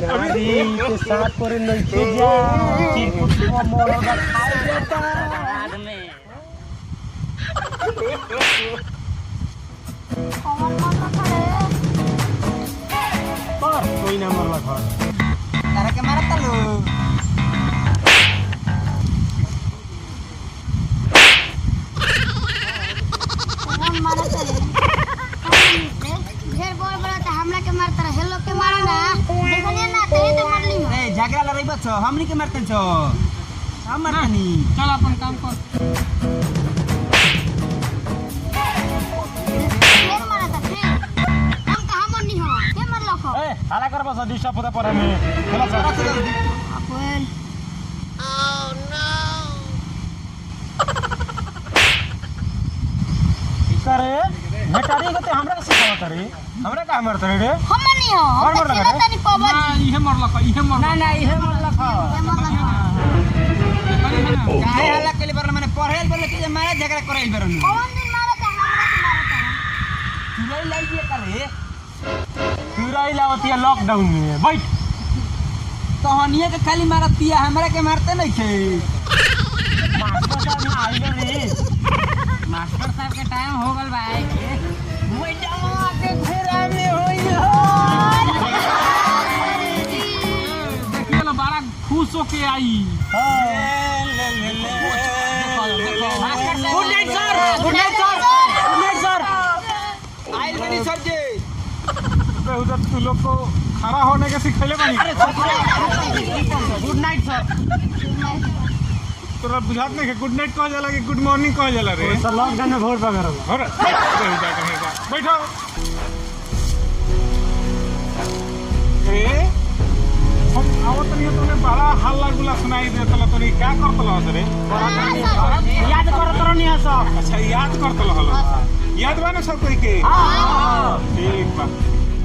गाड़ी के साथ करे नहीं के जा चिरकुट को मोड़ोगा खाए देता बाद में पर कोई ना मरला घर तारा के मारत लो कौन मारत है ढेर बोल बड़ा त हमरा के मारत रहे लोग के मारे ना देखलिए ना ते तो मरली ए झगड़ा लड़ाई बच्चो हमनी के मारते छो हम मारनी चल अपन काम कर ढेर मारत है फिर हम कहां मरनी हो के मरलो हो ए हाला कर बस डिस्टर्ब होता पर हमें चला चला अपन करे भेटारी के हमरा के सिखावत रे हमरा का मारत रे हम नहीं हो और मर लगा रे? तनी पवन ना इहे मरलक इहे मरलक ना ना इहे मरला खा काहे हल्ला केले बरन माने पढ़ेल बोले कि मारे झगड़ा करेल बरन पवन दिन मारत है हमरा के मारत है चुराई लाई दिए करे चुराई लावतिया लॉकडाउन में बैठ तोहनिए के खाली मारत दिया हमरा के मारते नहीं थे मास्टर साहब ना आइले रे मास्टर साहब के टाइम हो गल भाई मैडम आके घेरा में होइल देखिए लो बड़ा खुश होके आई गुड नाइट सर गुड नाइट सर गुड नाइट सर आइल बनी सर जी उधर तू लोग को खड़ा होने के सिखले बनी गुड नाइट सर तोरा बुझात नहीं है गुड नाइट कहा जाला कि गुड मॉर्निंग कहा जाला रे सर लॉकडाउन में भोर पकड़ और बैठो ए हम आवत नहीं तूने बड़ा हल्ला गुला सुनाई देतला तोरी क्या करतला रे याद करत रहनी है सब अच्छा याद करतला हलो याद बा ना सब कोई के हां ठीक बा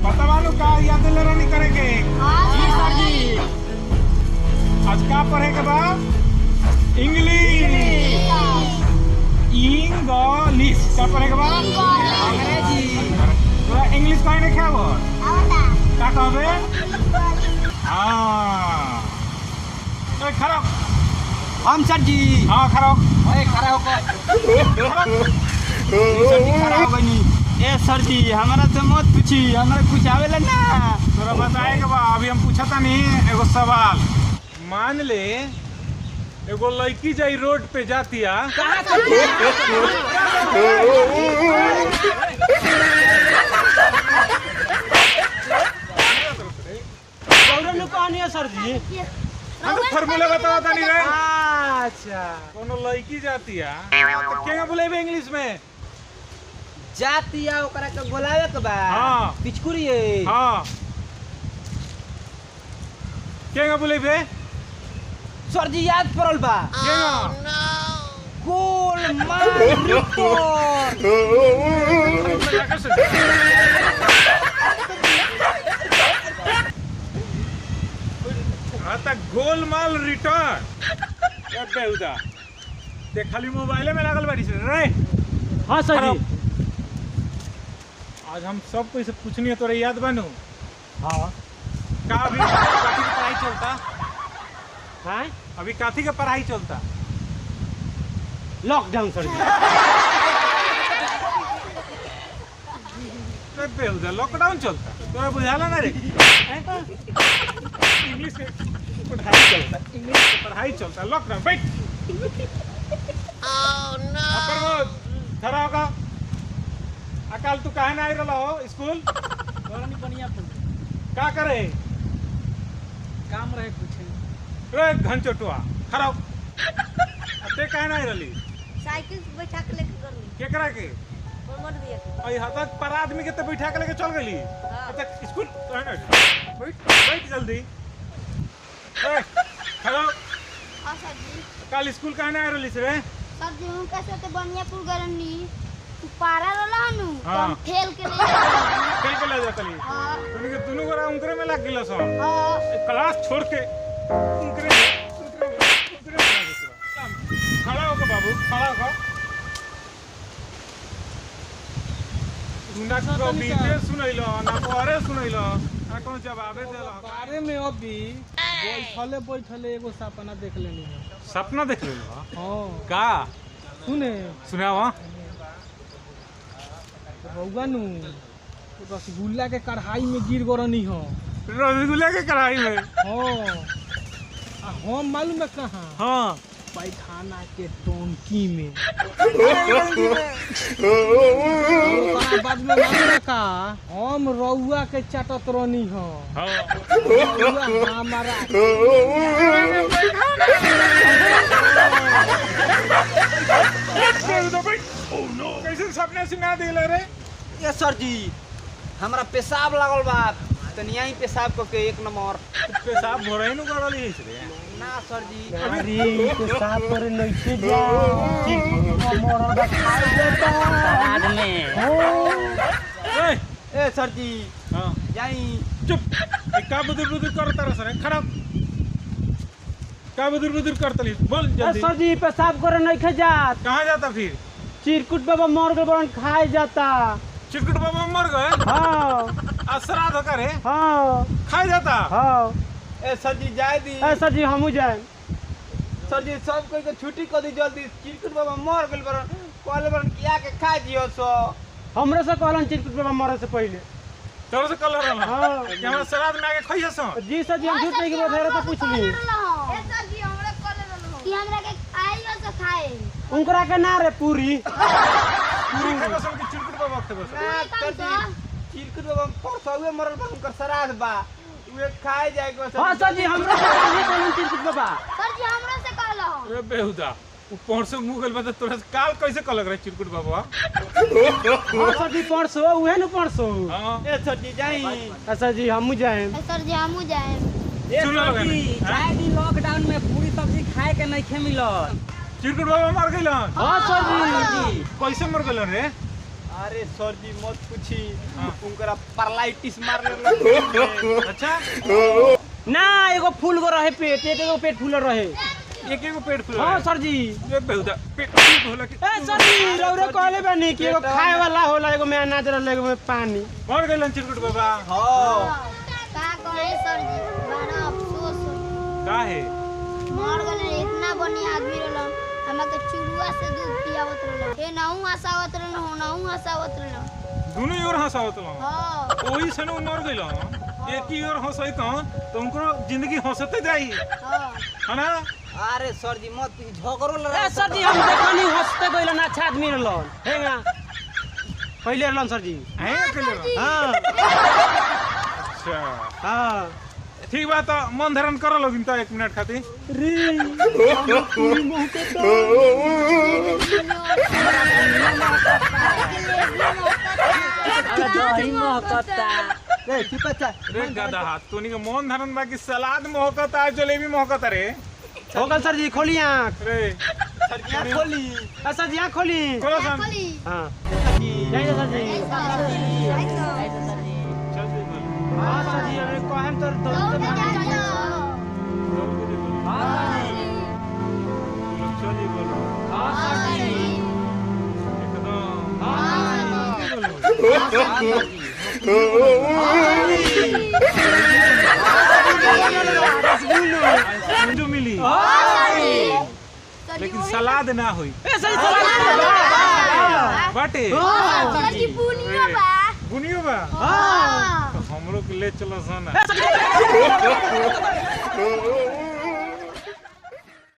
पता बानू का याद ले रहनी करे के जी सर जी आज का पढ़े के बा इंग्लिश क्या पढ़ेगा बा अंग्रेजी तोरा इंग्लिश कहीं नहीं खाबो आवता क्या कहबे हां ए खड़ा हम सर जी हां खड़ा ओए खड़ा होकर सर जी खड़ा हो गई ए सर जी हमारा तो मत पूछी हमरा कुछ आवेला ना तोरा बताएगा बा अभी हम पूछता नहीं एगो सवाल मान ले एगो लड़की जाई रोड पे जातिया कहानी है सर जी फॉर्मूला बताओ तानी रे अच्छा कोनो लड़की जातिया तो क्या बोलेबे इंग्लिश में जातिया ओकरा के बोलावे के बा हां पिचकुरी हां क्या बोलेबे सर जी याद पड़ल बा गोल मार गोलमाल रिटर्न बेहुदा ते खाली मोबाइले में लागल बाड़ी रे हाँ सर जी आज हम सब कोई से पूछनी है तोरे याद बनू हाँ का अभी काथी की पढ़ाई चलता हाँ अभी काथी का पढ़ाई चलता लॉकडाउन सर जी बेहुदा लॉकडाउन चलता तो बुझाला ना रे इंग्लिश के पढ़ाई चलता इंग्लिश की पढ़ाई चलता लॉकडाउन बैठ खड़ा होगा अकाल तू काहे ना आई रहा हो स्कूल बढ़िया का करे काम रहे कुछ रे घंचोटुआ खड़ा हो ते काहे ना आई रही साइकिल से बैठा के लेके करनी केकरा के मर दिया ओई हतक पर आदमी के तो बैठा के लेके चल गेली तक स्कूल काहे ना बैठ बैठ जल्दी ए खड़ा हां सर जी कल स्कूल काहे ना आई रही रे सर जी हम कैसे तो बढ़िया पुल करनी तू पारा रहला हनु तो हाँ। हम खेल के ले जातली हां तूने के दोनों गोरा उनकरे में लग गेलो सो हां क्लास छोड़ के उनकरे खड़ा होकर बाबू खड़ा होकर ना को बीते सुनैलो ना परे सुनैलो कौन जवाबे देला बारे में अभी बैठले एगो सपना देख लेनी है। सपना देख ले हाँ का सुने सुनावा रउआ नु रसगुल्ला के कढ़ाई में गिर गरनी हो। रसगुल्ला के कढ़ाई में हाँ हम मालूम है कहाँ हाँ पैखाना के टोंकी में। बाद में मालूम है का हम रउआ के चाटत रहनी हो। हाँ रउआ हमारा कैसे सपने सुना दिला रे ये सर जी हमरा पेशाब लागल बा तनी यहीं पेशाब को के एक नंबर। पेशाब भोरई नु करली है रे ना सर जी अरे पेशाब करे नइखे जा मोरल बा खाई देता बाद में ए ए सर जी हां यहीं चुप ए का बुदुर करता रे सर खड़ा का बुदुर करतली बोल जल्दी सर जी पेशाब करे नइखे जात कहां जाता फिर चिरकुट बाबा मर गए बरन खाए जाता। चिरकुट बाबा मर गए हाँ श्राद्ध करे हाँ खाई जाता हाँ ए सर जी जाए दी सर जी हमू जाए। सर जी सब कोई के छुट्टी कर दी जल्दी चिरकुट बाबा मर गेल बरन कहले बरन किया के खा जियो सो हमरे से कहलन चिरकुट बाबा मरे से पहले। तोर से कलर रहला हाँ कि हमरा श्राद्ध में आके खइया सो जी सर जी हम झूठ नहीं के बोल तो पूछ ली ए सर जी हमरा कॉल रहलो कि हमरा के आइयो से खाए उनकरा के ना रे पूरी पूरी खाबो सम कि चिरकुट बाबा के बस ना सर जी चिरकुट बाबा परसौए मरल बा उनकर श्राद्ध बा उहे खाए जाए को हाँ सर जी हमरे से कहले कहलन चिरकुट बाबा। सर जी हमरा से कहलो अरे बेहुदा उ परसों मुंह गल बता तोरा से काल कैसे कलक रे चिरकुट बाबा हाँ सर जी परसों उहे नु परसों। हां ए सर जी जाई सर जी हमू जाए। ए सर जी हमू जाए ए सुन लो सर जी गाना। जाए दी लॉकडाउन में पूरी सब्जी खाए के नहीं खे मिलत। चिरकुट बाबा मर गइलन हाँ सर जी कैसे मर गइलन रे अरे सर जी मत पूछी हाँ। उनकरा पैरालाइटिस मार ले अच्छा ना एगो फूल गो रहे पेट एगो पेट फूल रहे। एक पेट फुला हाँ सर जी ये बेहुदा पेट ठीक होला कि ए सर जी रौरे कहले बानी कि एगो खाए वाला होला एगो में अनाज रहला एगो में पानी। मर गइलन चिरकुट बाबा हां का कहे सर जी बड़ा अफसोस काहे मर गले इतना बढ़िया आदमी रहलन हमके चुरुआ से दूध पियावत रहलन ए नाऊ हसावत रहलन हो नाऊ हसावत रहलन दोनों ओर हंसावत लो हां ओही सने मर गइलन एक ही ओर हंसई तो उनको जिंदगी हंसते जाई हां है ना अरे सर जी मत पूछी झगड़ो लड़ा ए सर जी हम देखनी हंसते गइलन अच्छा आदमी रहलन हेगा पहले रहलन सर जी। हैं अकेले रह हाँ अच्छा हाँ ठीक बात तो मन धारण कर लोगिन तो 1 मिनट खातिर रे पूरी मुंह के तो दही महकता ए चिपचा रे गधा हाथ तोनी के मन धारण बाकी सलाद महकता जलेबी महकता रे हो गल सर जी खोली आँख। रे सर जी आँख खोली सर जी आँख खोली। खोलो सन खोली हाँ जी जाइए सर जी। चल दे बोल हाँ सर जी अरे कहम तो चल दे बोल हाँ सर जी एकदम जो मिली लेकिन सलाद ना हुई बाटे बुनियो बा हमरो के ले चलो सन